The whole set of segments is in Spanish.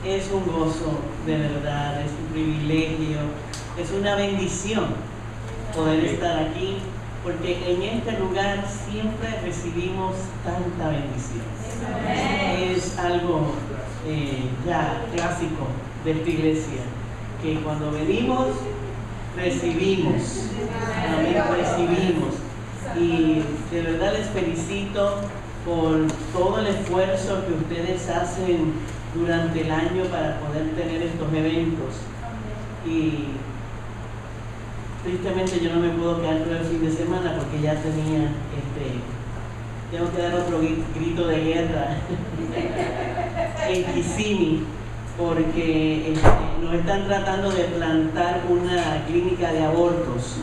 Es un gozo, de verdad, es un privilegio, es una bendición poder estar aquí, porque en este lugar siempre recibimos tanta bendición. Es algo ya clásico de esta iglesia, que cuando venimos, recibimos, recibimos. Y de verdad les felicito por todo el esfuerzo que ustedes hacen durante el año para poder tener estos eventos. Y tristemente yo no me puedo quedar todo el fin de semana porque ya tengo que dar otro grito de guerra en Kissimmee, porque nos están tratando de plantar una clínica de abortos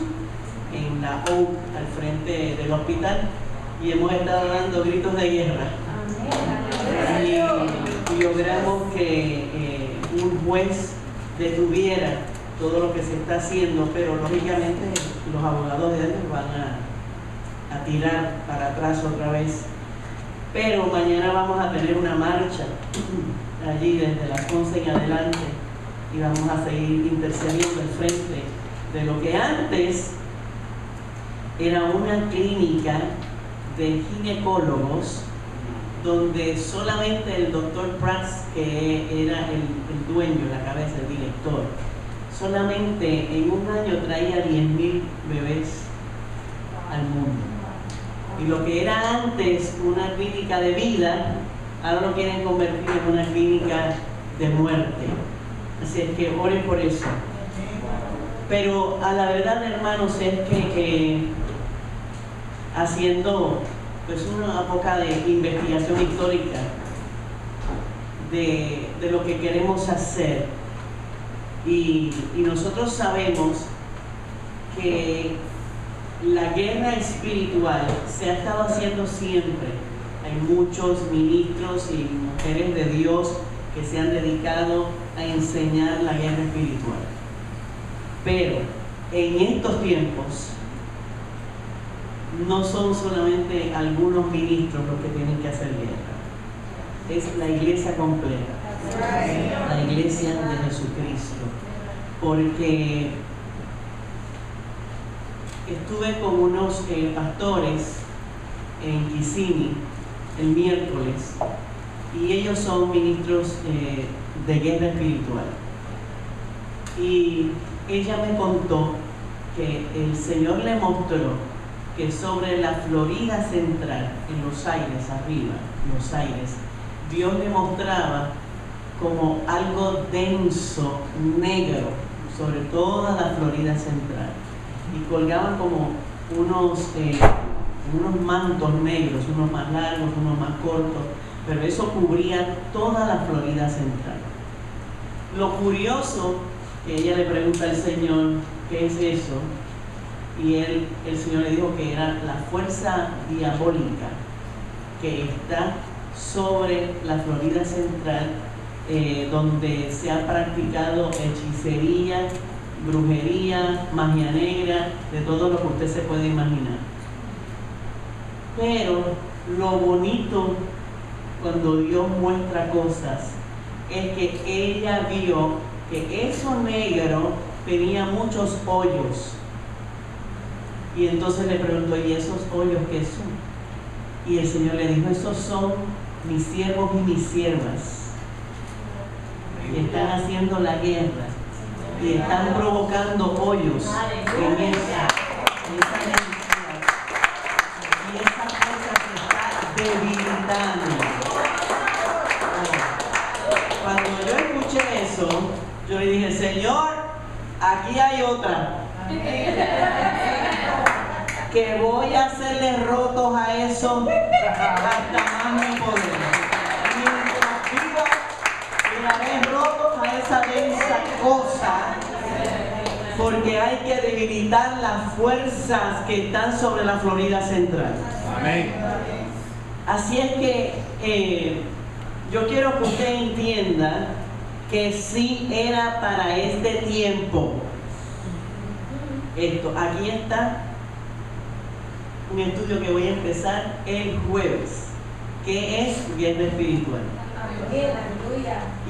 en la Oak, al frente del hospital, y hemos estado dando gritos de guerra. Y logramos que un juez detuviera todo lo que se está haciendo, pero lógicamente los abogados de ellos van a tirar para atrás otra vez. Pero mañana vamos a tener una marcha allí desde las 11 en adelante y vamos a seguir intercediendo al frente de lo que antes era una clínica de ginecólogos, donde solamente el doctor Prats, que era el dueño, la cabeza, el director, solamente en un año traía 10,000 bebés al mundo. Y lo que era antes una clínica de vida, ahora lo quieren convertir en una clínica de muerte. Así es que oren por eso. Pero a la verdad, hermanos, es que haciendo pues una poca de investigación histórica de lo que queremos hacer, y nosotros sabemos que la guerra espiritual se ha estado haciendo siempre. Hay muchos ministros y mujeres de Dios que se han dedicado a enseñar la guerra espiritual, pero en estos tiempos no son solamente algunos ministros los que tienen que hacer guerra, es la iglesia completa, la iglesia de Jesucristo. Porque estuve con unos pastores en Kissimmee el miércoles, y ellos son ministros de guerra espiritual, y ella me contó que el Señor le mostró que sobre la Florida Central, en los aires, arriba, los aires, Dios le mostraba como algo denso, negro, sobre toda la Florida Central, y colgaban como unos mantos negros, unos más largos, unos más cortos, pero eso cubría toda la Florida Central. Lo curioso, que ella le pregunta al Señor, ¿qué es eso? Y el Señor le dijo que era la fuerza diabólica que está sobre la Florida Central, donde se ha practicado hechicería, brujería, magia negra, de todo lo que usted se puede imaginar. Pero lo bonito cuando Dios muestra cosas es que ella vio que eso negro tenía muchos hoyos. Y entonces le preguntó, ¿y esos hoyos qué son? Y el Señor le dijo, esos son mis siervos y mis siervas, que están haciendo la guerra y están provocando hoyos en esa energía, y esa cosa se está debilitando. Cuando yo escuché eso, yo le dije, Señor, aquí hay otra, que voy a hacerle rotos a eso hasta más no poder. Mientras viva, le haré rotos a esa densa cosa, porque hay que debilitar las fuerzas que están sobre la Florida Central. Amén. Así es que yo quiero que usted entienda que sí era para este tiempo. Aquí está un estudio que voy a empezar el jueves, que es guerra espiritual.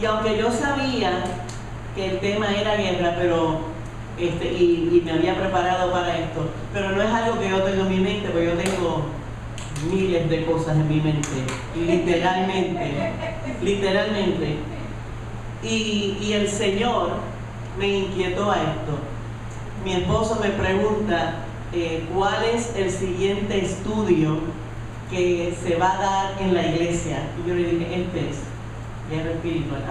Y aunque yo sabía que el tema era guerra, pero y me había preparado para esto, pero no es algo que yo tengo en mi mente, porque yo tengo miles de cosas en mi mente, literalmente. Y el Señor me inquietó a esto. Mi esposo me pregunta cuál es el siguiente estudio que se va a dar en la iglesia. Y yo le dije, este es guerra espiritual.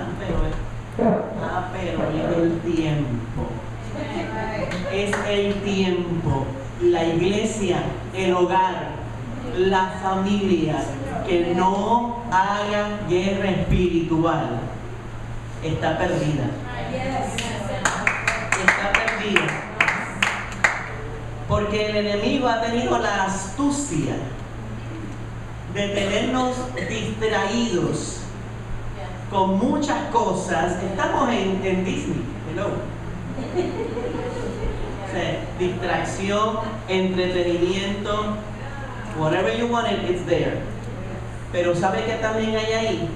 Pero es el tiempo. Es el tiempo. La iglesia, el hogar, la familia que no haga guerra espiritual está perdida. Está perdida. Porque el enemigo ha tenido la astucia de tenernos distraídos con muchas cosas. Estamos en Disney, hello. O sea, distracción, entretenimiento, whatever you want, it's there. Pero ¿sabe qué también hay ahí?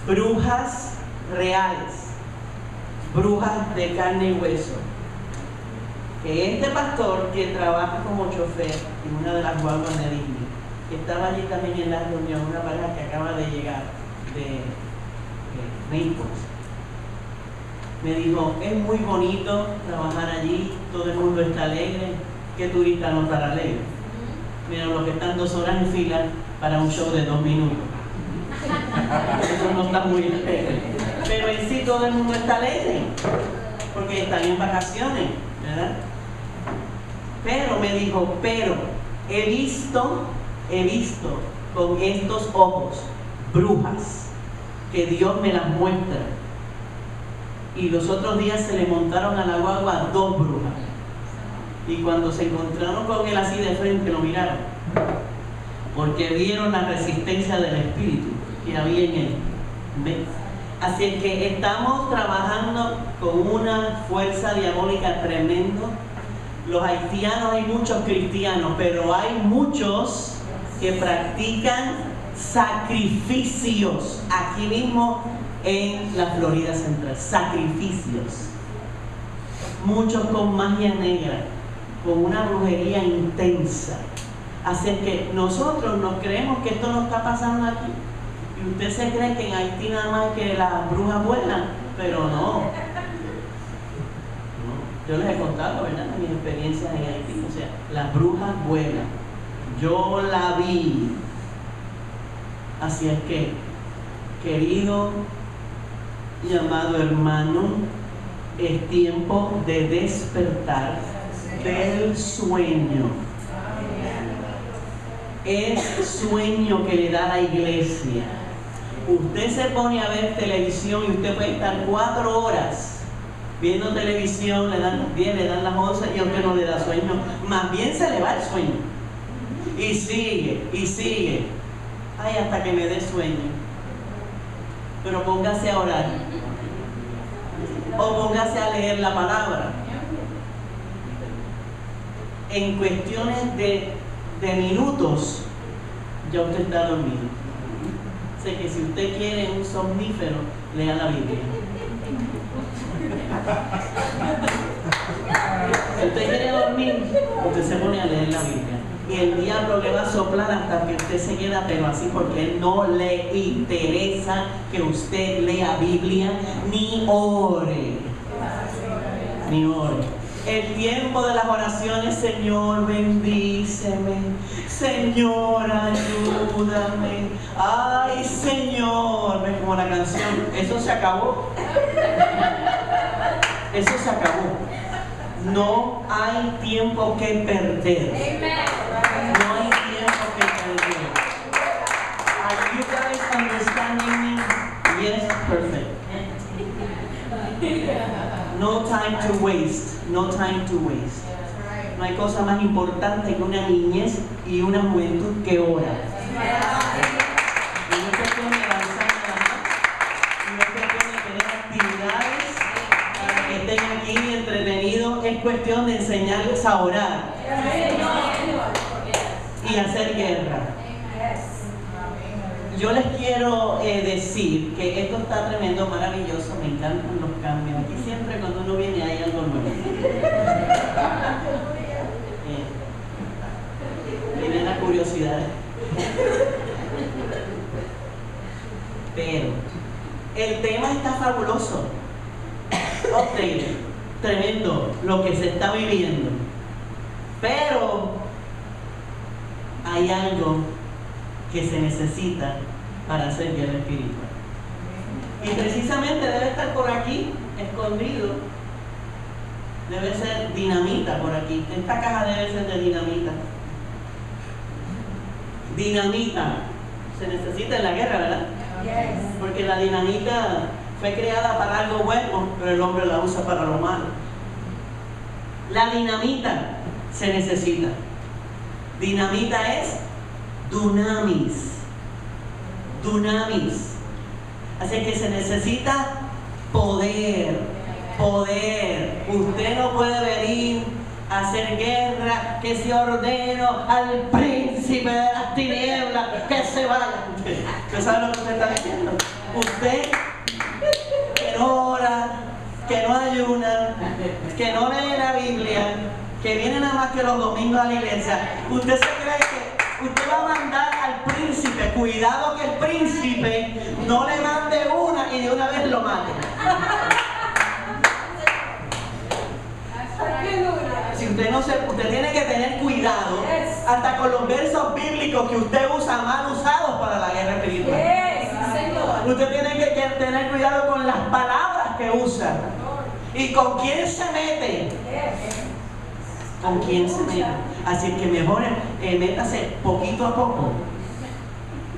Brujas reales, brujas de carne y hueso. Que este pastor, que trabaja como chofer en una de las guaguas de Disney, que estaba allí también en la reunión, una pareja que acaba de llegar de Naples, me dijo, es muy bonito trabajar allí, todo el mundo está alegre. ¿Qué turista no estará alegre? Mira, los que están 2 horas en fila para un show de 2 minutos. Eso no está muy alegre. Pero en sí todo el mundo está alegre, porque están en vacaciones, ¿verdad? Pero me dijo, he visto con estos ojos brujas que Dios me las muestra. Y los otros días se le montaron a la guagua 2 brujas. Y cuando se encontraron con él así de frente, lo miraron, porque vieron la resistencia del espíritu que había en él. ¿Ves? Así es que estamos trabajando con una fuerza diabólica tremenda. Los haitianos, hay muchos cristianos, pero hay muchos que practican sacrificios aquí mismo en la Florida Central. Sacrificios. Muchos con magia negra, con una brujería intensa. Así es que nosotros nos creemos que esto no está pasando aquí. Y usted se cree que en Haití nada más que las brujas vuelan, pero no. Yo les he contado, ¿verdad?, mis experiencias en Haití. O sea, las brujas vuelan. Yo la vi. Así es que, querido y amado hermano, es tiempo de despertar del sueño. Es sueño que le da la iglesia. Usted se pone a ver televisión y usted puede estar 4 horas viendo televisión, le dan 10, le dan las 11 y a usted no le da sueño. Más bien se le va el sueño. Y sigue, y sigue. Ay, hasta que me dé sueño. Pero póngase a orar. O póngase a leer la palabra. En cuestiones de minutos, ya usted está dormido. Sé que si usted quiere un somnífero, lea la Biblia. Si usted quiere dormir, usted se pone a leer la Biblia. Y el diablo le va a soplar hasta que usted se queda, pero así, porque no le interesa que usted lea Biblia ni ore. Ni ore. El tiempo de las oraciones, Señor, bendíceme. Señor, ayúdame. Ay, Señor, ves como la canción. Eso se acabó. Eso se acabó. No hay tiempo que perder. No hay tiempo que perder. Are you guys understanding me? Yes, perfect. No time to waste. No time to waste. No hay cosa más importante que una niñez y una juventud que ora. Y no es cuestión de avanzar nada más. Y no es cuestión de tener actividades para que estén aquí entretenidos. Es cuestión de enseñarles a orar y hacer guerra. Yo les quiero decir decir que esto está tremendo, maravilloso, me encantan los cambios. Aquí siempre cuando uno viene hay algo nuevo. Viene la curiosidad. Pero el tema está fabuloso. Updated, tremendo lo que se está viviendo. Pero hay algo que se necesita para hacer guerra espiritual. Y precisamente debe estar por aquí, escondido. Debe ser dinamita por aquí. Esta caja debe ser de dinamita. Dinamita. Se necesita en la guerra, ¿verdad? Yes. Porque la dinamita fue creada para algo bueno, pero el hombre la usa para lo malo. La dinamita se necesita. Dinamita es dunamis. Dunamis. Así que se necesita poder. Poder. Usted no puede venir a hacer guerra, que se ordeno al príncipe de las tinieblas que se vaya. ¿Usted sabe lo que usted está diciendo? Usted que no ora, que no ayuna, que no lee la Biblia, que viene nada más que los domingos a la iglesia, usted se cree que usted va a mandar al príncipe. Cuidado que el príncipe no le mande una y de una vez lo mate. Si usted tiene que tener cuidado hasta con los versos bíblicos que usted usa mal usados para la guerra espiritual. Usted tiene que tener cuidado con las palabras que usa y con quién se mete. Con quién se mete. Así que mejor métase poquito a poco.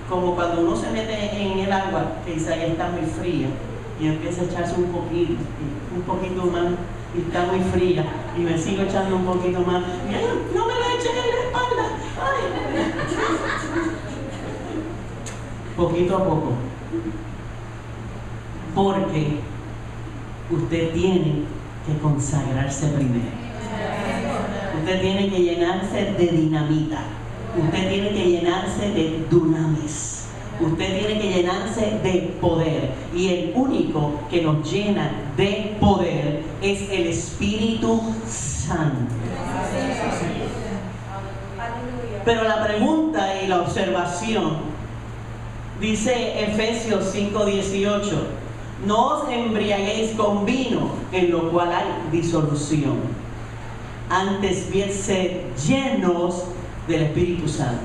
Como cuando uno se mete en el agua, que dice ahí está muy fría, y empieza a echarse un poquito más, y está muy fría, y me sigo echando un poquito más, y ay, no me la echen en la espalda. Ay. Poquito a poco. Porque usted tiene que consagrarse primero. Usted tiene que llenarse de dinamita. Usted tiene que llenarse de dunamis. Usted tiene que llenarse de poder. Y el único que nos llena de poder es el Espíritu Santo. Pero la pregunta y la observación dice Efesios 5:18: no os embriaguéis con vino, en lo cual hay disolución. Antes bien, sed llenos del Espíritu Santo.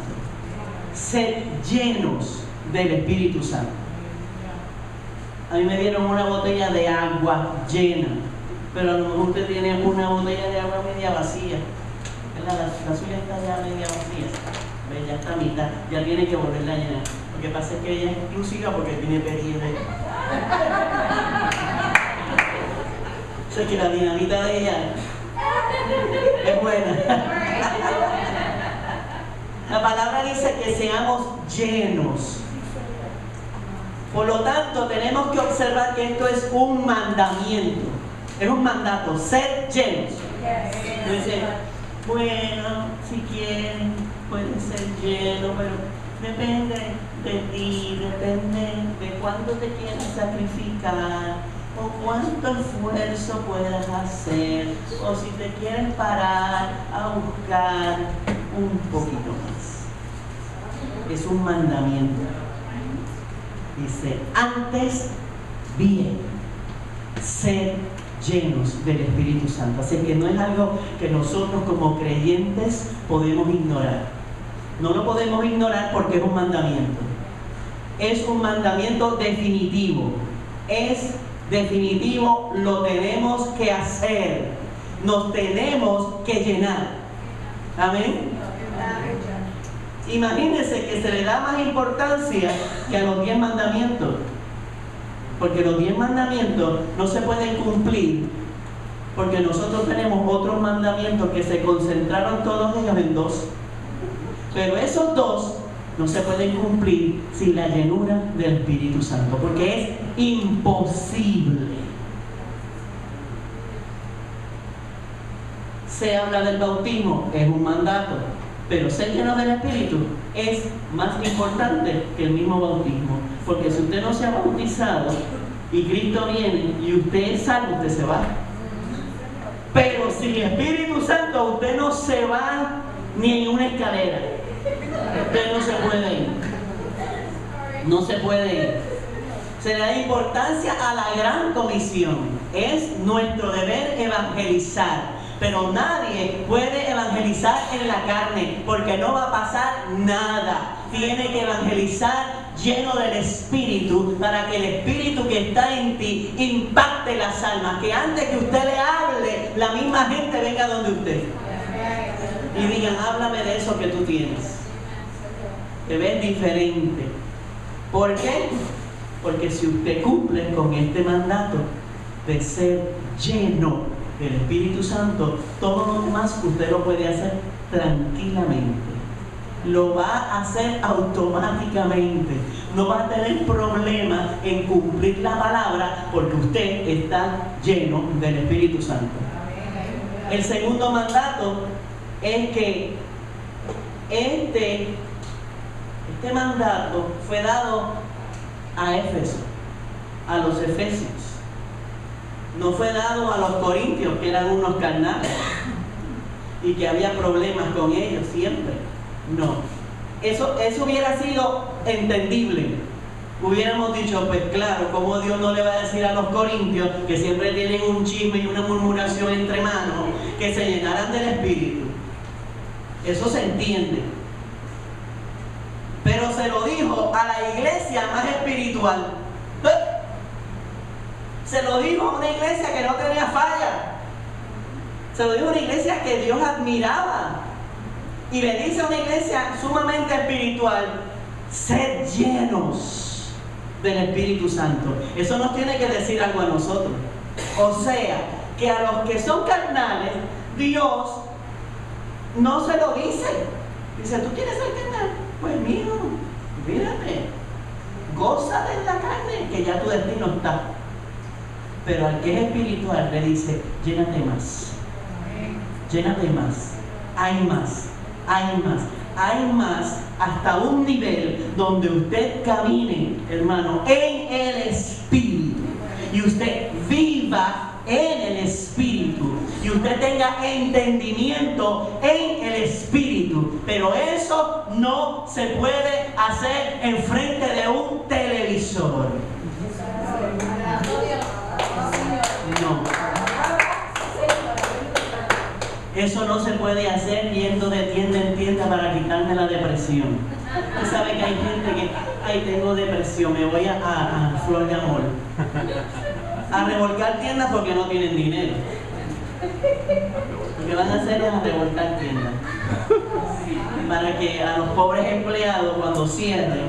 Sed llenos del Espíritu Santo. A mí me dieron una botella de agua llena, pero a lo mejor usted tiene una botella de agua media vacía. La suya está ya media vacía. ¿Ve? Ya está a mitad, ya tiene que volverla a llenar. Lo que pasa es que ella es exclusiva porque tiene periodo. O sea que la dinamita de ella es buena. La palabra dice que seamos llenos. Por lo tanto, tenemos que observar que esto es un mandamiento. Es un mandato, ser llenos. Dice, bueno, si quieren, pueden ser llenos, pero depende de ti, depende de cuánto te quieras sacrificar, o cuánto esfuerzo puedas hacer, o si te quieres parar a buscar un poquito más. Es un mandamiento. Dice, antes bien, sed llenos del Espíritu Santo. Así que no es algo que nosotros como creyentes podemos ignorar. No lo podemos ignorar porque es un mandamiento. Es un mandamiento definitivo. Es definitivo, lo tenemos que hacer. Nos tenemos que llenar. Amén. Imagínense que se le da más importancia que a los 10 mandamientos. Porque los 10 mandamientos no se pueden cumplir porque nosotros tenemos otros mandamientos que se concentraron todos ellos en 2. Pero esos 2 no se pueden cumplir sin la llenura del Espíritu Santo, porque es imposible. Se habla del bautismo, es un mandato, pero ser lleno del Espíritu es más importante que el mismo bautismo, Porque si usted no se ha bautizado y Cristo viene y usted es salvo, usted se va. Pero sin Espíritu Santo usted no se va ni en una escalera. Usted no se puede ir. No se puede ir. Se le da importancia a la gran comisión. Es nuestro deber evangelizar. Pero nadie puede evangelizar en la carne, porque no va a pasar nada. Tiene que evangelizar lleno del Espíritu, para que el Espíritu que está en ti impacte las almas. Que antes que usted le hable, la misma gente venga donde usted y digan: háblame de eso que tú tienes. Te ves diferente. ¿Por qué? Porque si usted cumple con este mandato de ser lleno del Espíritu Santo, todo lo demás usted lo puede hacer tranquilamente. Lo va a hacer automáticamente. No va a tener problemas en cumplir la palabra, porque usted está lleno del Espíritu Santo. El segundo mandato es que este mandato fue dado a Éfeso, a los efesios. No fue dado a los corintios, que eran unos carnales y que había problemas con ellos siempre. No. Eso hubiera sido entendible. Hubiéramos dicho: pues claro, como Dios no le va a decir a los corintios, que siempre tienen un chisme y una murmuración entre manos, que se llenaran del Espíritu. Eso se entiende. Pero se lo dijo a la iglesia más espiritual. Se lo dijo a una iglesia que no tenía falla. Se lo dijo a una iglesia que Dios admiraba. Y le dice a una iglesia sumamente espiritual: sed llenos del Espíritu Santo. Eso nos tiene que decir algo a nosotros. O sea, que a los que son carnales, Dios no se lo dice. Dice: ¿tú quieres ser carnal? Pues mijo, mírate, goza de la carne, que ya tu destino está. Pero al que es espiritual le dice: llénate más, llénate más, hay más, hay más, hay más, hasta un nivel donde usted camine, hermano, en el Espíritu, y usted viva en el Espíritu, y usted tenga entendimiento en el Espíritu. Pero eso no se puede hacer enfrente de un televisor. No. Eso no se puede hacer yendo de tienda en tienda para quitarme la depresión. Usted sabe que hay gente que: ay, tengo depresión, me voy a Flor de Amor a revolcar tiendas porque no tienen dinero. Lo que van a hacer es a revolcar tiendas, para que a los pobres empleados, cuando cierren,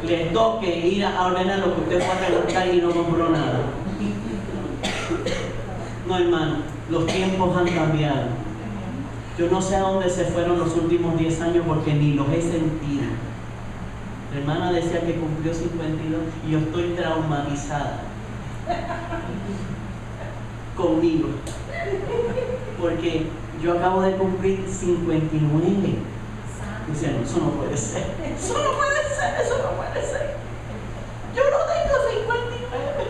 les toque ir a ordenar lo que usted fue a revolcar y no compró nada. No, hermano, los tiempos han cambiado. Yo no sé a dónde se fueron los últimos 10 años, porque ni los he sentido. La hermana decía que cumplió 52 y yo estoy traumatizada conmigo, porque yo acabo de cumplir 59. Dice: no, eso no puede ser, eso no puede ser, eso no puede ser. Yo no tengo 59.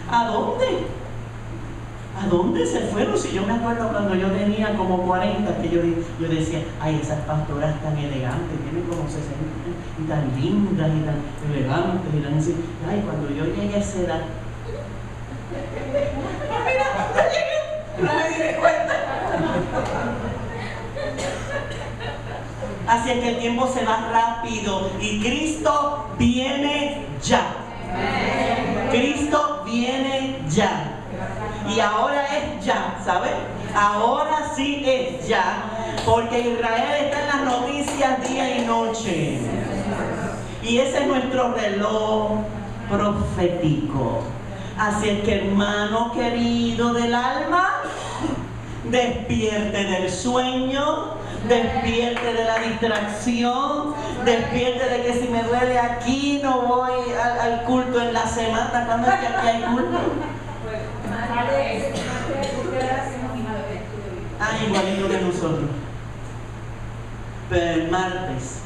¿A dónde? ¿A dónde se fueron? Si yo me acuerdo cuando yo tenía como 40, que yo decía: ay, esas pastoras tan elegantes, tienen como 60, y tan lindas, y tan elegantes, y tan así. Ay, cuando yo llegué a esa edad, mira, ya llegué, no me di cuenta. Así es que el tiempo se va rápido y Cristo viene ya. Cristo viene ya. Y ahora es ya, ¿sabe? Ahora sí es ya, porque Israel está en las noticias día y noche. Y ese es nuestro reloj profético. Así es que, hermano querido del alma, despierte del sueño, despierte de la distracción, despierte de que si me duele aquí no voy al culto en la semana. ¿Cuándo es que aquí hay culto? Igualito que nosotros. Pero el martes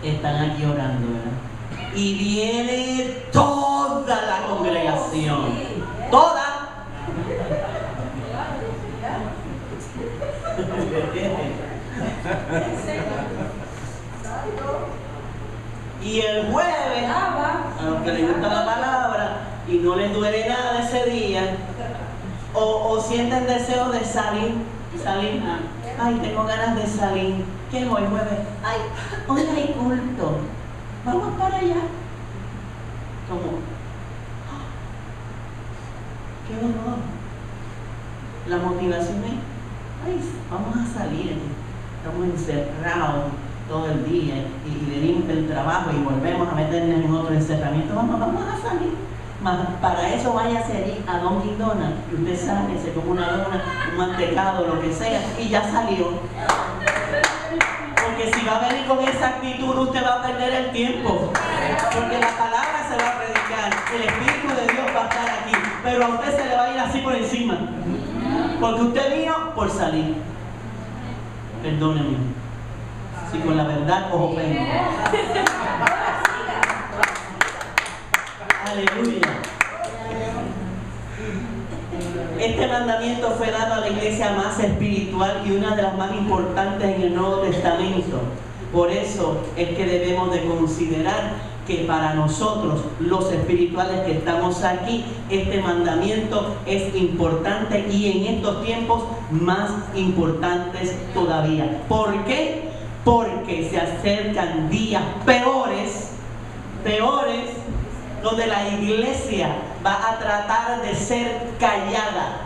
están aquí orando, ¿verdad? y viene toda la congregación. Toda. Y el jueves, a los que les gusta la palabra y no les duele nada ese día, o sienten deseo de salir. Ay, tengo ganas de salir. ¿Qué es hoy jueves? Ay, hoy hay culto. Vamos para allá. ¿Cómo? ¡Qué honor! La motivación es, ay, vamos a salir. Estamos encerrados todo el día y venimos del trabajo y volvemos a meternos en otro encerramiento. Vamos a salir. Para eso váyase allí a Dunkin' Donuts y usted sale, se come una dona, un mantecado, lo que sea, y ya salió. Porque si va a venir con esa actitud, usted va a perder el tiempo. Porque la palabra se va a predicar, el Espíritu de Dios va a estar aquí, pero a usted se le va a ir así por encima. Porque usted vino por salir. Perdóneme. Si con la verdad os ofendo. Aleluya. Este mandamiento fue dado a la iglesia más espiritual y una de las más importantes en el Nuevo Testamento. Por eso es que debemos de considerar que para nosotros, los espirituales que estamos aquí, este mandamiento es importante y en estos tiempos más importantes todavía. ¿Por qué? Porque se acercan días peores, donde la iglesia va a tratar de ser callada,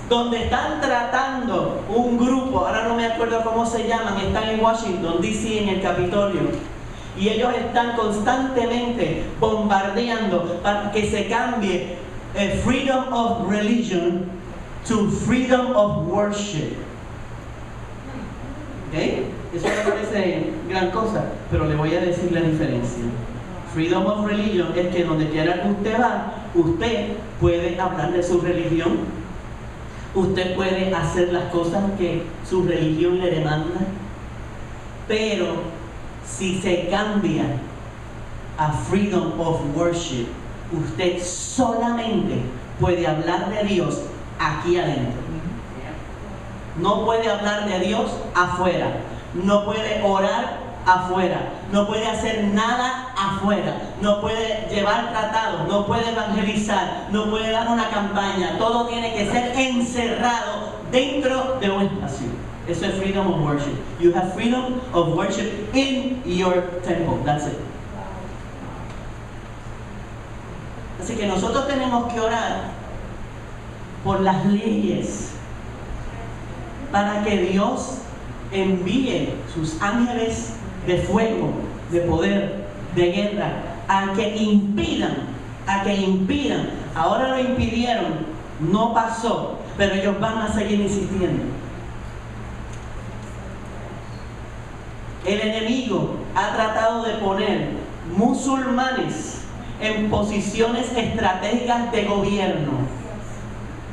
donde están tratando un grupo, ahora no me acuerdo cómo se llaman, están en Washington, D.C., en el Capitolio, y ellos están constantemente bombardeando para que se cambie freedom of religion to freedom of worship. ¿Okay? Eso me parece gran cosa, pero le voy a decir la diferencia. Freedom of religion es que donde quiera que usted va, usted puede hablar de su religión, usted puede hacer las cosas que su religión le demanda, pero si se cambia a freedom of worship, usted solamente puede hablar de Dios aquí adentro. No puede hablar de Dios afuera, no puede orar afuera, no puede hacer nada afuera, no puede llevar tratados, no puede evangelizar, no puede dar una campaña, todo tiene que ser encerrado dentro de un espacio. Eso es freedom of worship. You have freedom of worship in your temple, that's it. Así que nosotros tenemos que orar por las leyes para que Dios envíe sus ángeles de fuego, de poder, de guerra, a que impidan. Ahora lo impidieron, no pasó, pero ellos van a seguir insistiendo. El enemigo ha tratado de poner musulmanes en posiciones estratégicas de gobierno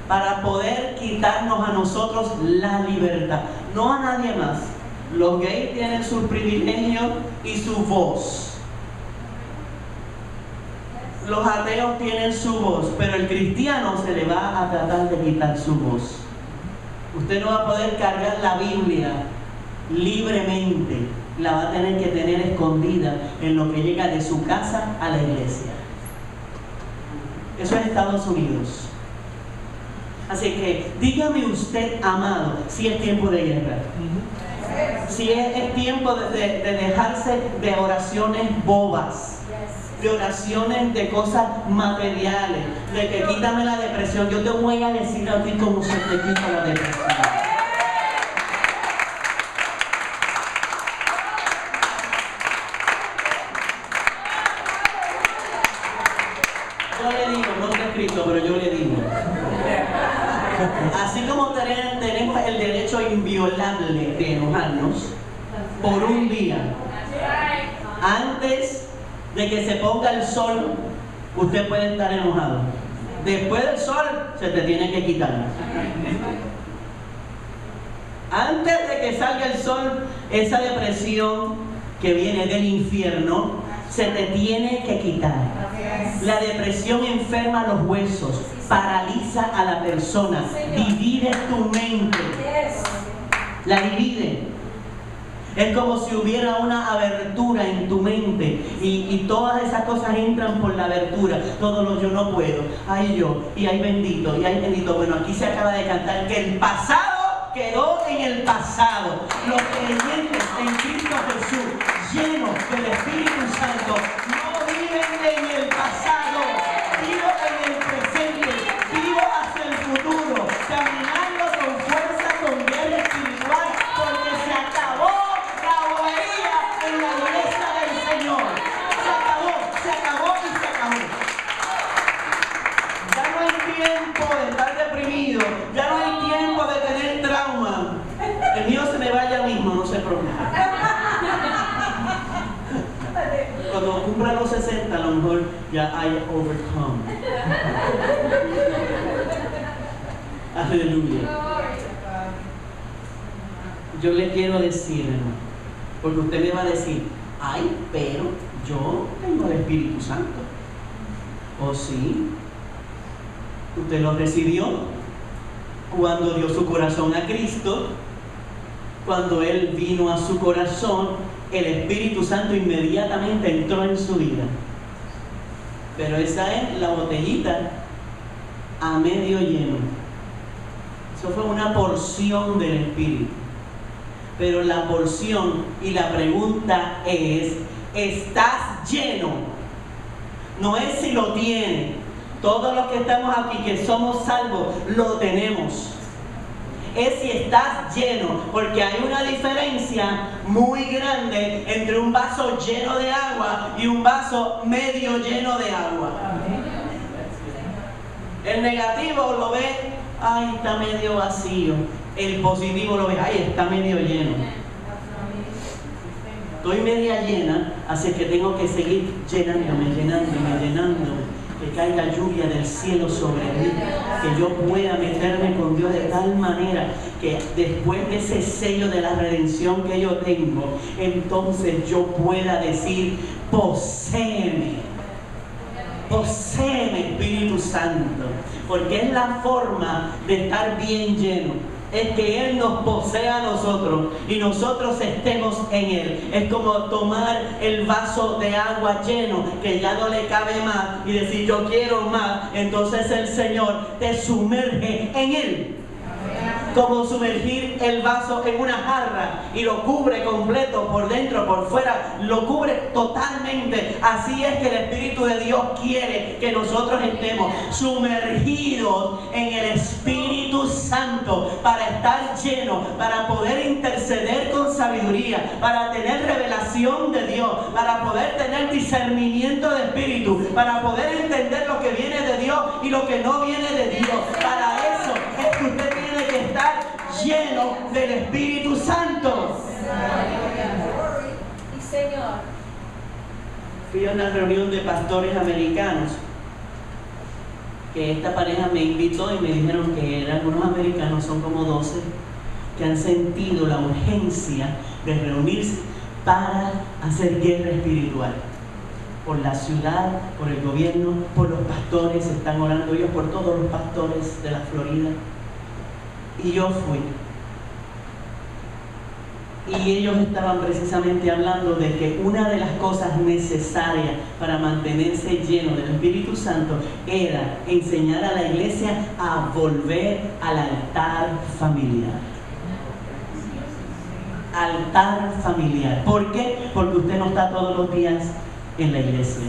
para poder quitarnos a nosotros la libertad, no a nadie más. Los gays tienen su privilegio y su voz. Los ateos tienen su voz, pero el cristiano se le va a tratar de quitar su voz. Usted no va a poder cargar la Biblia libremente, la va a tener que tener escondida en lo que llega de su casa a la iglesia. Eso es Estados Unidos. Así que dígame usted, amado, si es tiempo de guerra. Si es tiempo de dejarse de oraciones bobas, de oraciones de cosas materiales, de que quítame la depresión. Yo te voy a decir a ti cómo se te quita la depresión. Yo le digo, no está escrito, pero yo le digo. Así como tenemos el derecho inviolable de enojarnos por un día, antes de que se ponga el sol, usted puede estar enojado. Después del sol, se te tiene que quitar. Antes de que salga el sol, esa depresión que viene del infierno se te tiene que quitar. La depresión enferma los huesos, paraliza a la persona, divide tu mente, la divide. Es como si hubiera una abertura en tu mente y todas esas cosas entran por la abertura. Todo lo yo no puedo, ay yo, y ay bendito, y ay bendito. Bueno, aquí se acaba de cantar que el pasado quedó en el pasado. Los creyentes en Cristo Jesús, llenos del Espíritu Santo, no viven en el pasado, vivo en el presente, vivo hacia el futuro, caminando con fuerza, con guerra espiritual, porque se acabó la bobería en la iglesia del Señor. Se acabó y se acabó. Ya no hay tiempo de estar deprimido, ya no hay tiempo de tener trauma. El mío se me vaya mismo, no se preocupe. Cuando cumpla los 60, a lo mejor ya hay overcome. Aleluya. Yo le quiero decir, hermano, porque usted me va a decir, ay, pero yo tengo el Espíritu Santo. ¿Oh sí? Usted lo recibió cuando dio su corazón a Cristo. Cuando Él vino a su corazón, el Espíritu Santo inmediatamente entró en su vida. Pero esa es la botellita a medio lleno. Eso fue una porción del Espíritu. Pero la porción y la pregunta es, ¿estás lleno? No es si lo tienes. Todos los que estamos aquí, que somos salvos, lo tenemos. Es si estás lleno, porque hay una diferencia muy grande entre un vaso lleno de agua y un vaso medio lleno de agua. El negativo lo ve, ay, está medio vacío. El positivo lo ve, ay, está medio lleno. Estoy media llena, así que tengo que seguir llenándome. Que caiga lluvia del cielo sobre mí, que yo pueda meterme con Dios de tal manera que después de ese sello de la redención que yo tengo, entonces yo pueda decir, poséeme, Espíritu Santo, porque es la forma de estar bien lleno. Es que Él nos posea a nosotros y nosotros estemos en Él. Es como tomar el vaso de agua lleno que ya no le cabe más y decir yo quiero más. Entonces el Señor te sumerge en Él. Como sumergir el vaso en una jarra y lo cubre completo por dentro, por fuera, lo cubre totalmente. Así es que el Espíritu de Dios quiere que nosotros estemos sumergidos en el Espíritu Santo para estar llenos, para poder interceder con sabiduría, para tener revelación de Dios, para poder tener discernimiento de espíritu, para poder entender lo que viene de Dios y lo que no viene de Dios. Para eso es que usted tiene que estar lleno del Espíritu Santo. Y Señor. Fui a una reunión de pastores americanos que esta pareja me invitó y me dijeron que eran algunos americanos, son como 12, que han sentido la urgencia de reunirse para hacer guerra espiritual. Por la ciudad, por el gobierno, por los pastores, están orando ellos por todos los pastores de la Florida. Y yo fui. Y ellos estaban precisamente hablando de que una de las cosas necesarias para mantenerse lleno del Espíritu Santo era enseñar a la iglesia a volver al altar familiar. Altar familiar. ¿Por qué? Porque usted no está todos los días en la iglesia.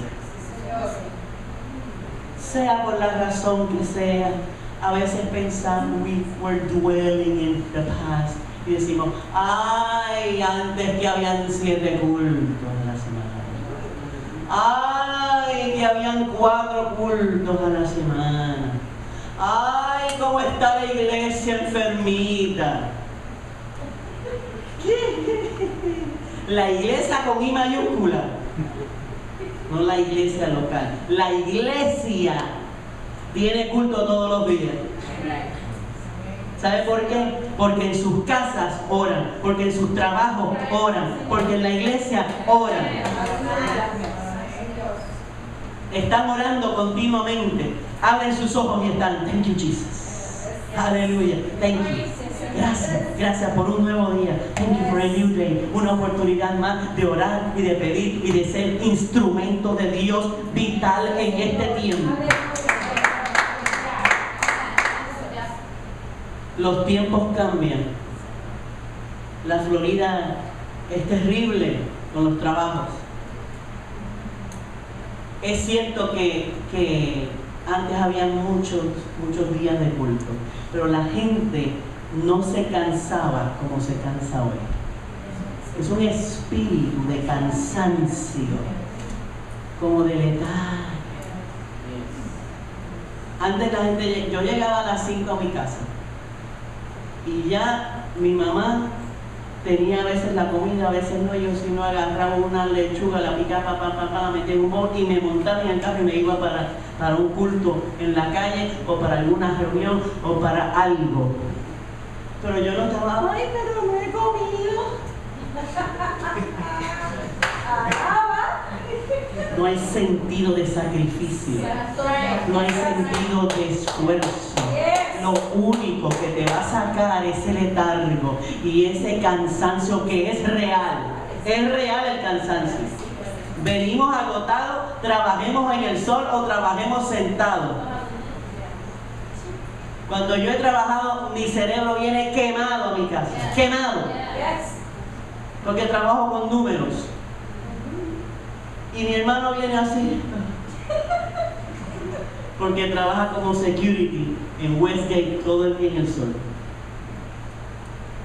Sea por la razón que sea, a veces pensamos, we're dwelling in the past, y decimos, ay, antes que habían 7 cultos a la semana, ay, que habían 4 cultos a la semana, ay, cómo está la iglesia enfermita. La iglesia con I mayúscula, no la iglesia local. La iglesia tiene culto todos los días. ¿Sabe por qué? Porque en sus casas oran, porque en sus trabajos oran, porque en la iglesia oran. están orando continuamente, abren sus ojos y están, thank you Jesus, aleluya, thank you, gracias por un nuevo día, thank you for a new day, una oportunidad más de orar y de pedir y de ser instrumento de Dios vital en este tiempo. Los tiempos cambian. La Florida es terrible con los trabajos. Es cierto que antes había muchos días de culto, pero la gente no se cansaba como se cansa hoy. Es un espíritu de cansancio, como de letargia. Antes la gente, yo llegaba a las 5 a mi casa y ya mi mamá tenía a veces la comida, a veces no. Yo si no agarraba una lechuga, la picaba, la metía en un bol y me montaba en el carro y me iba para un culto en la calle o para alguna reunión o para algo. Pero yo no estaba, ay, pero no he comido. No hay sentido de sacrificio, no hay sentido de esfuerzo. Lo único que te va a sacar es el letargo y ese cansancio que es real. Es real el cansancio. Venimos agotados, trabajemos en el sol o trabajemos sentados. Cuando yo he trabajado, mi cerebro viene quemado a mi casa. Quemado. Porque trabajo con números. Y mi hermano viene así. Porque trabaja como security en Westgate todo el día en el sol.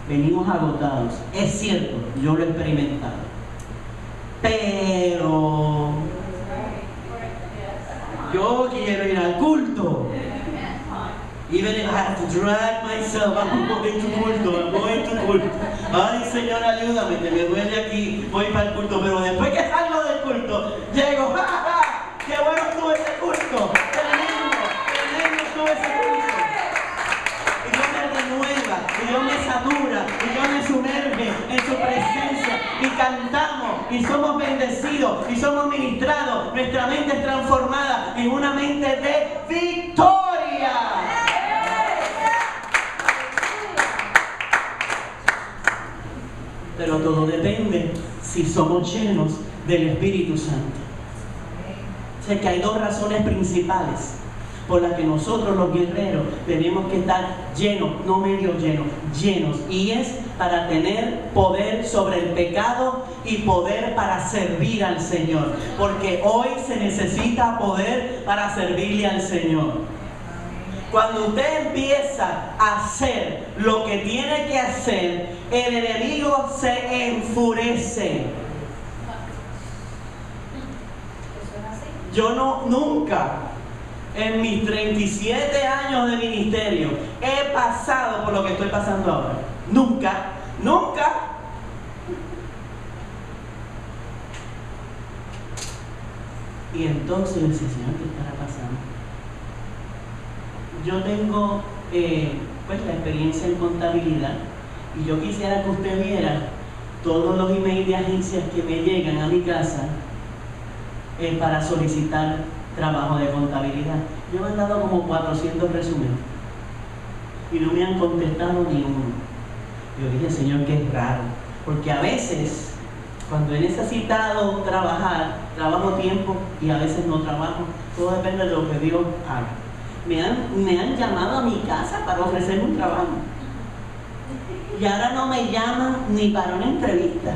Venimos agotados. Es cierto, yo lo he experimentado. Pero yo quiero ir al culto. Even if I have to drag myself, I'm going to culto. Ay, Señor, ayúdame, que me duele aquí, voy para el culto. Pero después que salgo del culto, llego, ¡ja, ja! ¡Qué bueno estuvo ese culto! ¡Tremendo estuvo ese culto! Y Dios me renueva, y Dios me satura, y Dios me sumerge en su presencia, y cantamos, y somos bendecidos, y somos ministrados. Nuestra mente es transformada en una mente de victoria. Pero todo depende si somos llenos del Espíritu Santo. O sea que hay dos razones principales por las que nosotros los guerreros tenemos que estar llenos, no medio llenos, llenos. Y es para tener poder sobre el pecado y poder para servir al Señor. Porque hoy se necesita poder para servirle al Señor. Cuando usted empieza a hacer lo que tiene que hacer, el enemigo se enfurece. Yo nunca, en mis 37 años de ministerio, he pasado por lo que estoy pasando ahora. Nunca. Y entonces le decía, Señor, ¿qué estará pasando? Yo tengo la experiencia en contabilidad y yo quisiera que usted viera todos los emails de agencias que me llegan a mi casa para solicitar trabajo de contabilidad. Yo me he mandado como 400 resúmenes y no me han contestado ni uno. Yo dije, Señor, qué raro, porque a veces cuando he necesitado trabajar, trabajo tiempo y a veces no trabajo. Todo depende de lo que Dios haga. Me han llamado a mi casa para ofrecerme un trabajo. Y ahora no me llaman ni para una entrevista.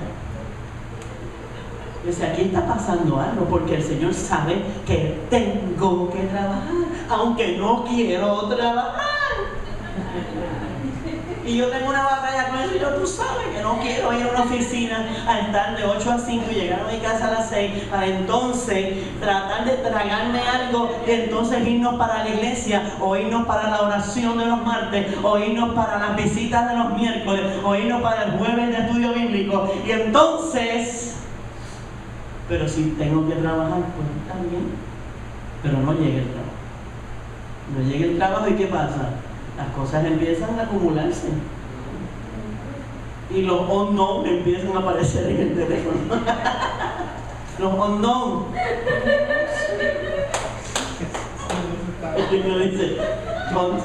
Yo sé, aquí está pasando algo, porque el Señor sabe que tengo que trabajar, aunque no quiero trabajar. Y yo tengo una batalla con eso, y tú sabes que no quiero ir a una oficina a estar de 8 a 5 y llegar a mi casa a las 6 para entonces tratar de tragarme algo y entonces irnos para la iglesia o irnos para la oración de los martes o irnos para las visitas de los miércoles o irnos para el jueves de estudio bíblico. Y entonces, pero si tengo que trabajar, pues está bien, pero no llega el trabajo. No llega el trabajo y ¿qué pasa? Las cosas empiezan a acumularse y los unknown empiezan a aparecer en el teléfono. Los unknown. Y uno dice, don't,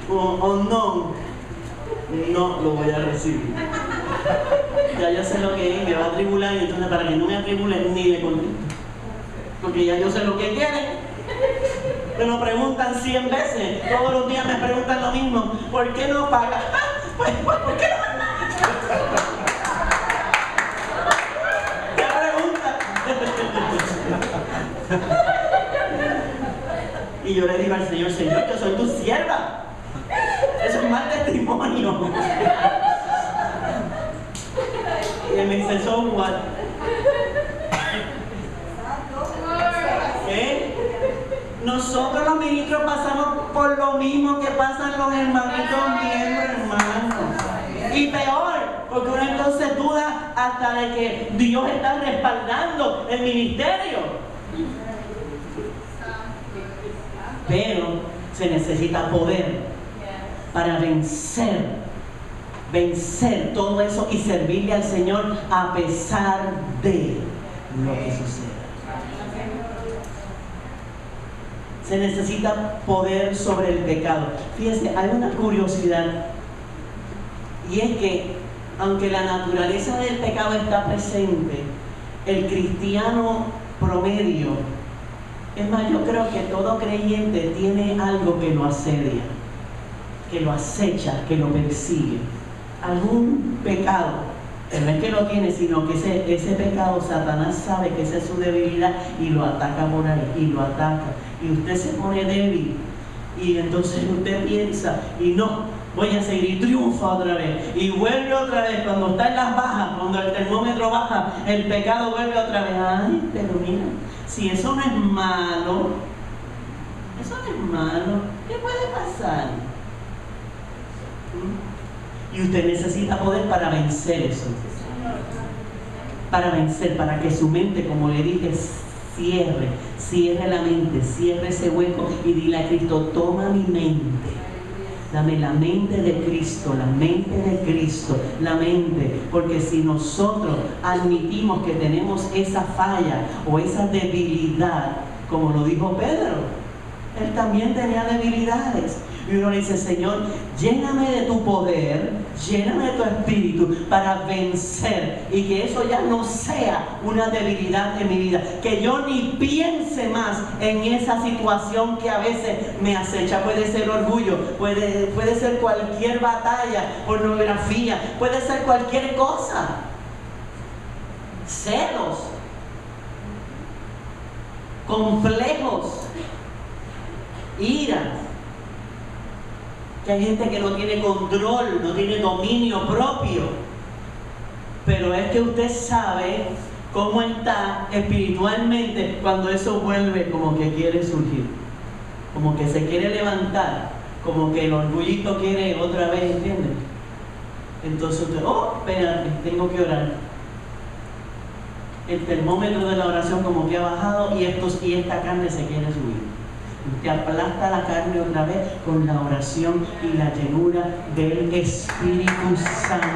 o no lo voy a recibir. Ya yo sé lo que es, me va a atribular, y entonces para que no me atribule ni le contesto. Porque ya yo sé lo que quiere. Me lo preguntan 100 veces, todos los días me preguntan lo mismo. ¿Por qué no pagas? Pues, ¿por qué no? ¿Qué pregunta? Y yo le digo al Señor, Señor, yo soy tu sierva. Eso es mal testimonio. Y él me dice, so what? ¿Qué? Nosotros los ministros pasamos por lo mismo que pasan los hermanitos miembros, hermanos. Y peor, porque uno entonces duda hasta de que Dios está respaldando el ministerio. Pero se necesita poder para vencer todo eso y servirle al Señor a pesar de lo que suceda. Se necesita poder sobre el pecado. Fíjense, hay una curiosidad, y es que aunque la naturaleza del pecado está presente, el cristiano promedio, es más, yo creo que todo creyente tiene algo que lo asedia, que lo acecha, que lo persigue. Algún pecado, que no es que lo tiene, sino que ese pecado Satanás sabe que esa es su debilidad y lo ataca por ahí, y lo ataca. Y usted se pone débil, y entonces usted piensa, y no, voy a seguir, y triunfa otra vez, y vuelve otra vez. Cuando está en las bajas, cuando el termómetro baja, el pecado vuelve otra vez. Ay, pero mira, si eso no es malo, ¿qué puede pasar? Y usted necesita poder para vencer eso. Para vencer, para que su mente, como le dije, cierre la mente, cierre ese hueco y dile a Cristo, toma mi mente. Dame la mente de Cristo, la mente de Cristo, la mente. Porque si nosotros admitimos que tenemos esa falla o esa debilidad, como lo dijo Pedro, él también tenía debilidades. Y uno le dice, Señor, lléname de tu poder, lléname de tu espíritu para vencer. Y que eso ya no sea una debilidad en mi vida. Que yo ni piense más en esa situación que a veces me acecha. Puede ser orgullo, puede ser cualquier batalla, pornografía, puede ser cualquier cosa. Celos, complejos, ira. Que hay gente que no tiene control, no tiene dominio propio. Pero es que usted sabe cómo está espiritualmente cuando eso vuelve como que quiere surgir. Como que se quiere levantar. Como que el orgullito quiere otra vez, ¿entiende? Entonces usted, espérate, tengo que orar. El termómetro de la oración como que ha bajado y esta carne se quiere subir. Usted aplasta la carne otra vez con la oración y la llenura del Espíritu Santo.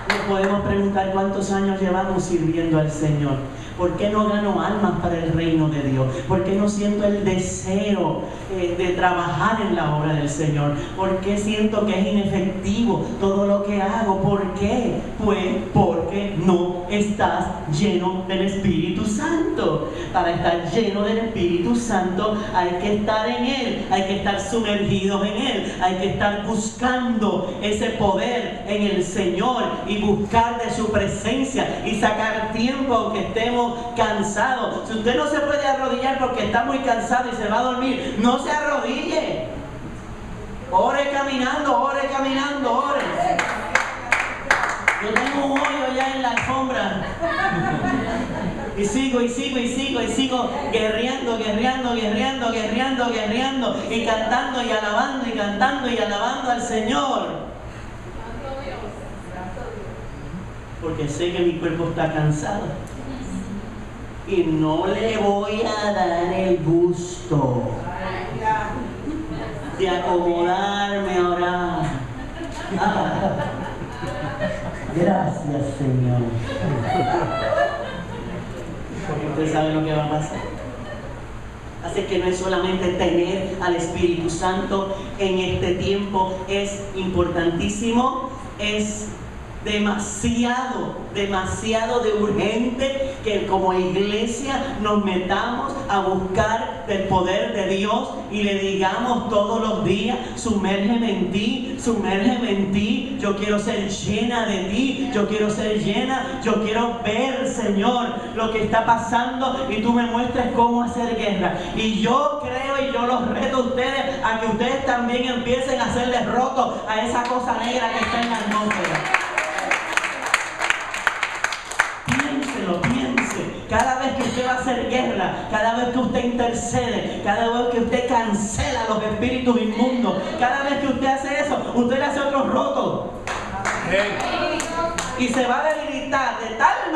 Nos podemos preguntar cuántos años llevamos sirviendo al Señor. ¿Por qué no gano almas para el reino de Dios? ¿Por qué no siento el deseo de trabajar en la obra del Señor? ¿Por qué siento que es inefectivo todo lo que hago? ¿Por qué? Pues porque no estás lleno del Espíritu Santo. Para estar lleno del Espíritu Santo hay que estar en Él, hay que estar sumergidos en Él, hay que estar buscando ese poder en el Señor y buscar de su presencia y sacar tiempo aunque estemos cansados. Si usted no se puede arrodillar porque está muy cansado y se va a dormir, no se arrodille. Ore caminando, ore. Yo tengo un hoyo ya en la alfombra. Y sigo guerreando y cantando y alabando al Señor. Porque sé que mi cuerpo está cansado. Y no le voy a dar el gusto de acomodarme a orar. Gracias, Señor. Porque usted sabe lo que va a pasar. Así que no es solamente tener al Espíritu Santo en este tiempo, es importantísimo, es demasiado de urgente que como iglesia nos metamos a buscar del poder de Dios y le digamos todos los días: sumérgeme en ti, yo quiero ser llena de ti, yo quiero ser llena, yo quiero ver, Señor, lo que está pasando y tú me muestres cómo hacer guerra. Y yo creo y yo los reto a ustedes a que ustedes también empiecen a hacerle roto a esa cosa negra que está en la atmósfera. Piense, cada vez que usted va a hacer guerra, cada vez que usted intercede, cada vez que usted cancela los espíritus inmundos, cada vez que usted hace eso, usted le hace otro roto. Y se va a debilitar de tal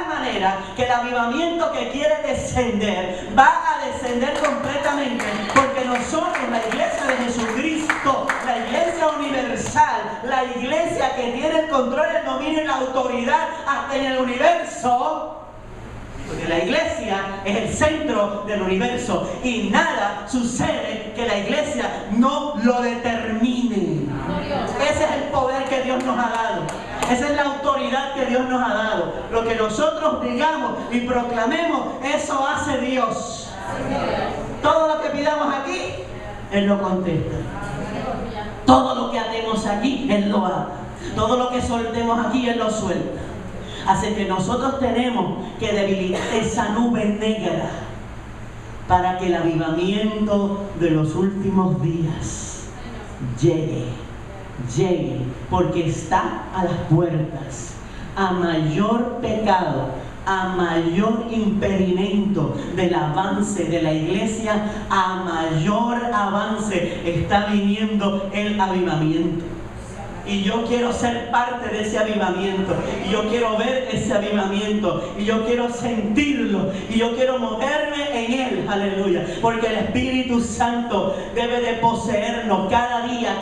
manera que el avivamiento que quiere descender va a descender completamente, porque nosotros, la iglesia de Jesucristo, la iglesia universal, la iglesia que tiene el control, el dominio y la autoridad hasta en el universo, porque la iglesia es el centro del universo y nada sucede que la iglesia no lo determine. Ese es el poder que Dios nos ha dado. Esa es la autoridad que Dios nos ha dado. Lo que nosotros digamos y proclamemos, eso hace Dios. Todo lo que pidamos aquí, Él lo contesta. Todo lo que atemos aquí, Él lo ata. Todo lo que soltemos aquí, Él lo suelta. Así que nosotros tenemos que debilitar esa nube negra para que el avivamiento de los últimos días llegue, porque está a las puertas. A mayor pecado, a mayor impedimento del avance de la iglesia, a mayor avance está viniendo el avivamiento. Y yo quiero ser parte de ese avivamiento, y yo quiero ver ese avivamiento, y yo quiero sentirlo, y yo quiero moverme en él, aleluya, porque el Espíritu Santo debe de poseernos cada día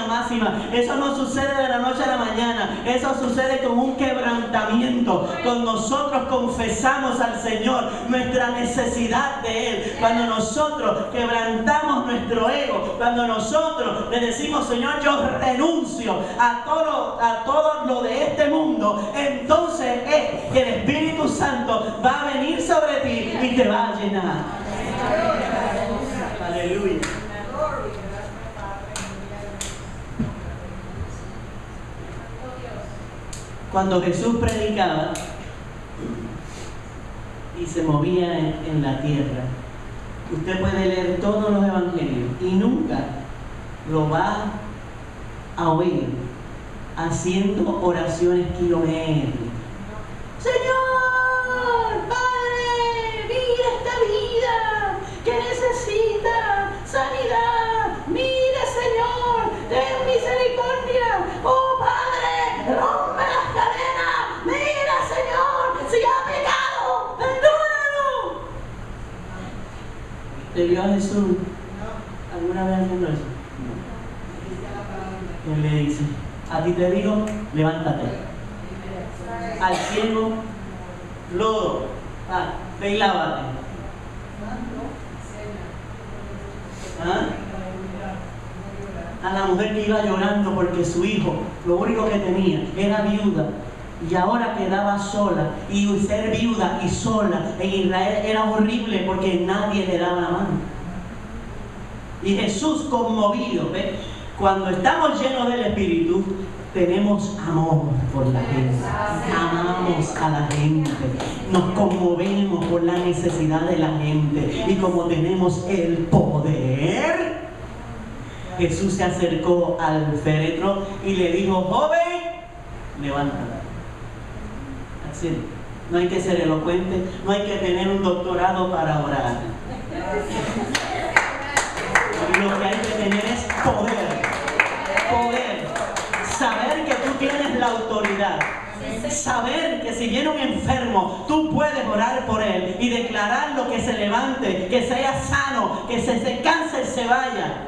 más y más. Eso no sucede de la noche a la mañana, eso sucede con un quebrantamiento, cuando nosotros confesamos al Señor nuestra necesidad de Él, cuando nosotros quebrantamos nuestro ego, cuando nosotros le decimos: Señor, yo renuncio a todo lo de este mundo, entonces es que el Espíritu Santo va a venir sobre ti y te va a llenar. Aleluya. Cuando Jesús predicaba y se movía en la tierra, usted puede leer todos los evangelios y nunca lo va a oír haciendo oraciones kilométricas. Señor, Padre, mira esta vida que necesita sanidad. Mira, Señor, ten misericordia. Oh, Padre, rompe las cadenas. Mira, Señor, si ha pecado, perdónalo. ¿Te vio a Jesús alguna vez haciendo eso? Él le dice: a ti te digo, levántate. Al ciego, lodo, ve y lávate. A la mujer que iba llorando porque su hijo, lo único que tenía, era viuda, y ahora quedaba sola. Y ser viuda y sola en Israel era horrible porque nadie le daba la mano. Y Jesús, conmovido, ¿ves? Cuando estamos llenos del Espíritu, tenemos amor por la gente, amamos a la gente, nos conmovemos por la necesidad de la gente. Y como tenemos el poder, Jesús se acercó al féretro y le dijo: joven, levántate. Así, no hay que ser elocuente, no hay que tener un doctorado para orar. Lo que hay que tener es poder. Saber que tú tienes la autoridad. Saber que si viene un enfermo, tú puedes orar por él y declararlo que se levante, que sea sano, que ese cáncer se vaya.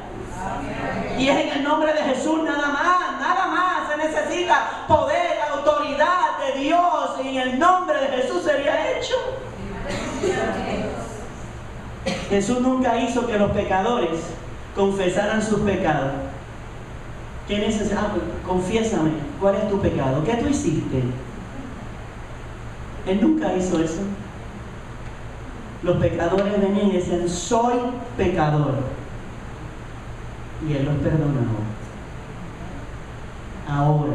Y es en el nombre de Jesús nada más. Se necesita poder, autoridad de Dios, y en el nombre de Jesús sería hecho. Jesús nunca hizo que los pecadores confesaran sus pecados. ¿Qué necesitas? Pues, confiésame, ¿cuál es tu pecado? ¿Qué tú hiciste? Él nunca hizo eso. Los pecadores venían y decían, soy pecador. Y Él los perdonaba. Ahora,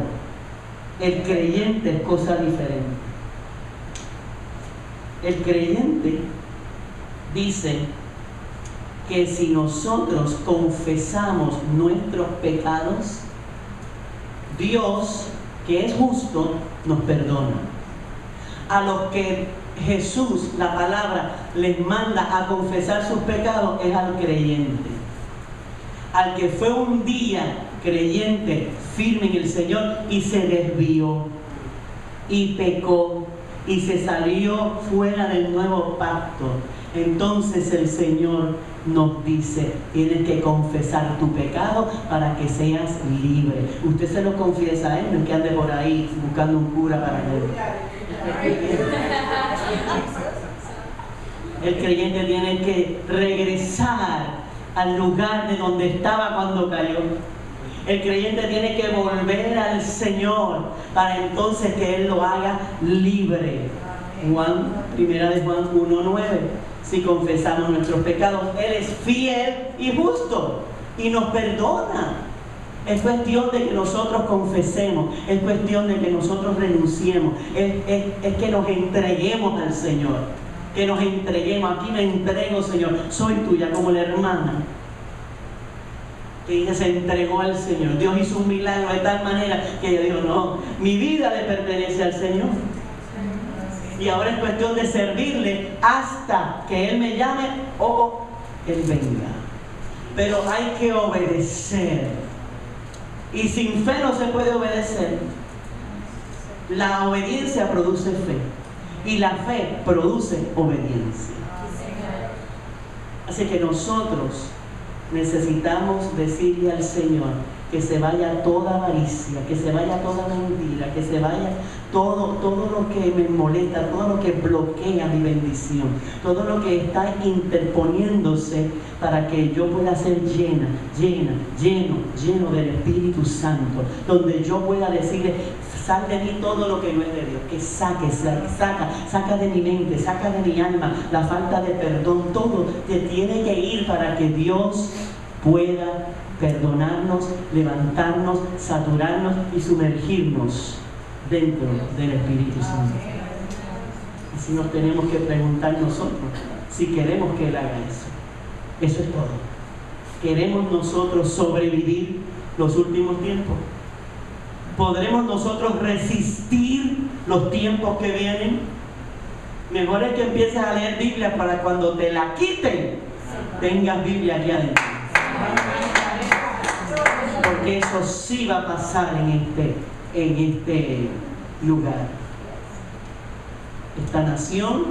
el creyente es cosa diferente. El creyente dice que si nosotros confesamos nuestros pecados, Dios, que es justo, nos perdona. A los que Jesús, la palabra, les manda a confesar sus pecados es al creyente. Al que fue un día creyente, firme en el Señor y se desvió y pecó y se salió fuera del nuevo pacto. Entonces el Señor nos dice, tienes que confesar tu pecado para que seas libre. Usted se lo confiesa a Él, no es que ande por ahí buscando un cura para Él. El creyente tiene que regresar al lugar de donde estaba cuando cayó. El creyente tiene que volver al Señor para entonces que Él lo haga libre. Primera de Juan 1:9. Si confesamos nuestros pecados, Él es fiel y justo y nos perdona. Es cuestión de que nosotros confesemos, es cuestión de que nosotros renunciemos, es que nos entreguemos al Señor, que nos entreguemos. Aquí me entrego, Señor, soy tuya, como la hermana que ella se entregó al Señor. Dios hizo un milagro de tal manera que ella dijo, no, mi vida le pertenece al Señor. Y ahora es cuestión de servirle hasta que Él me llame o Él venga. Pero hay que obedecer. Y sin fe no se puede obedecer. La obediencia produce fe. Y la fe produce obediencia. Así que nosotros necesitamos decirle al Señor que se vaya toda avaricia, que se vaya toda mentira, que se vaya todo lo que me molesta, todo lo que bloquea mi bendición, todo lo que está interponiéndose para que yo pueda ser lleno del Espíritu Santo, donde yo pueda decirle, sal de mí todo lo que no es de Dios, que saca de mi mente, saca de mi alma la falta de perdón, todo que tiene que ir para que Dios pueda perdonarnos, levantarnos, saturarnos y sumergirnos dentro del Espíritu Santo. Así nos tenemos que preguntar nosotros si queremos que Él haga eso. Eso es todo. ¿Queremos nosotros sobrevivir los últimos tiempos? ¿Podremos nosotros resistir los tiempos que vienen? Mejor es que empieces a leer Biblia para cuando te la quiten, tengas Biblia aquí adentro. Porque eso sí va a pasar en este lugar. Esta nación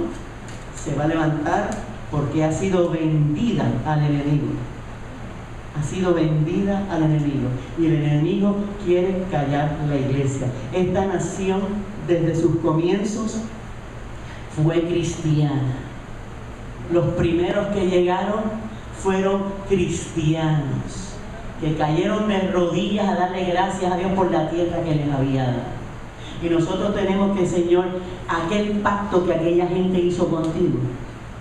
se va a levantar porque ha sido vendida al enemigo. Ha sido vendida al enemigo. Y el enemigo quiere callar la iglesia. Esta nación, desde sus comienzos, fue cristiana. Los primeros que llegaron fueron cristianos, que cayeron de rodillas a darle gracias a Dios por la tierra que les había dado. Y nosotros tenemos que, Señor, aquel pacto que aquella gente hizo contigo,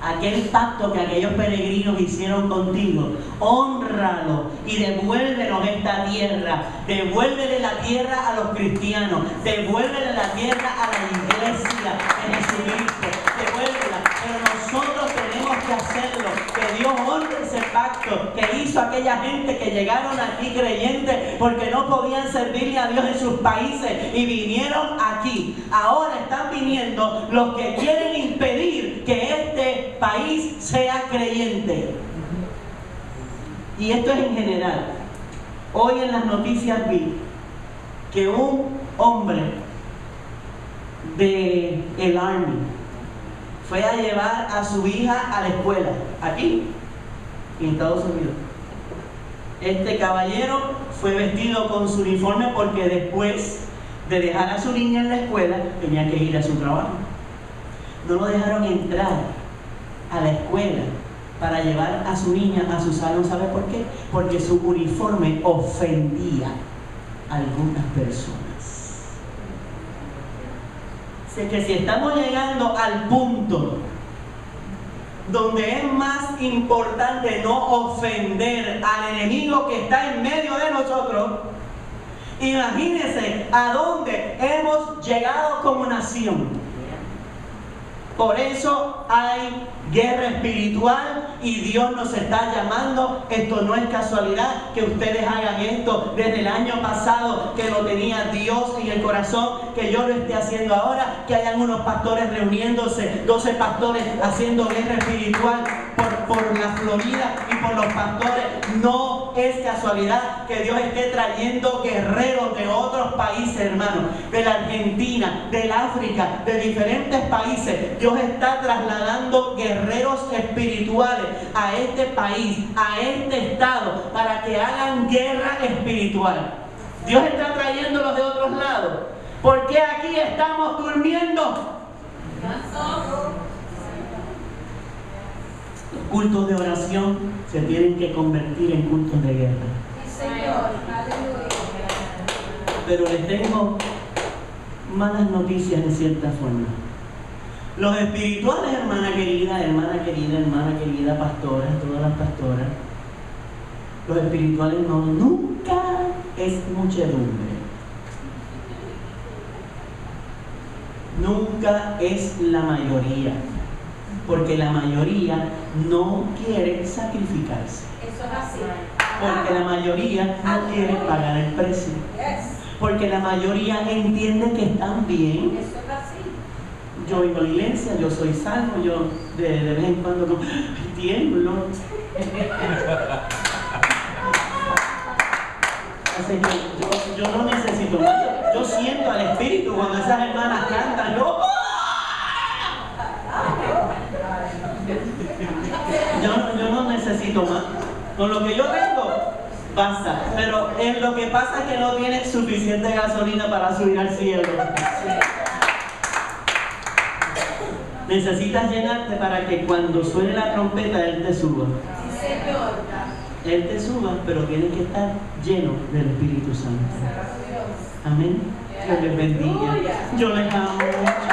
aquel pacto que aquellos peregrinos hicieron contigo, hónralo y devuélvenos esta tierra. Devuélvele la tierra a los cristianos, devuélvele la tierra a la iglesia de Jesucristo, devuélvela. Pero nosotros tenemos que hacerlo, que Dios honre ese pacto que hizo aquella gente que llegaron aquí creyentes porque no podían servirle a Dios en sus países y vinieron aquí. Ahora están viniendo los que quieren impedir que este país sea creyente. Y esto es en general. Hoy en las noticias vi que un hombre del Army fue a llevar a su hija a la escuela, aquí, en Estados Unidos. Este caballero fue vestido con su uniforme porque después de dejar a su niña en la escuela, tenía que ir a su trabajo. No lo dejaron entrar a la escuela para llevar a su niña a su salón. ¿Sabe por qué? Porque su uniforme ofendía a algunas personas. Sé que si estamos llegando al punto donde es más importante no ofender al enemigo que está en medio de nosotros, imagínense a dónde hemos llegado como nación. Por eso hay guerra espiritual y Dios nos está llamando. Esto no es casualidad que ustedes hagan esto desde el año pasado, que lo tenía Dios en el corazón, que yo lo esté haciendo ahora, que hayan unos pastores reuniéndose, 12 pastores haciendo guerra espiritual por la Florida y por los pastores. No es casualidad que Dios esté trayendo guerreros de otros países, hermanos, de la Argentina, del África, de diferentes países. Dios está trasladando guerreros espirituales a este país, a este estado, para que hagan guerra espiritual. Dios está trayéndolos de otros lados. ¿Por qué aquí estamos durmiendo? Los cultos de oración se tienen que convertir en cultos de guerra. Sí, Señor. Aleluya. Pero les tengo malas noticias en cierta forma. Los espirituales, hermana querida, pastora, todas las pastoras, los espirituales nunca es muchedumbre. Nunca es la mayoría. Porque la mayoría no quiere sacrificarse. Eso es así. Porque la mayoría no quiere pagar el precio. Porque la mayoría entiende que están bien. Eso es así. Yo vengo a la iglesia, yo soy salvo, yo de vez en cuando tiemblo. Así que yo no necesito más. Yo siento al Espíritu cuando esas hermanas cantan. Yo no necesito más. Con lo que yo tengo, basta. Pero lo que pasa es que no tienes suficiente gasolina para subir al cielo. Necesitas llenarte para que cuando suene la trompeta, Él te suba. Sí, Señor. Él te suba, pero tienes que estar lleno del Espíritu Santo. Amén. Dios les bendiga. Yo les amo mucho.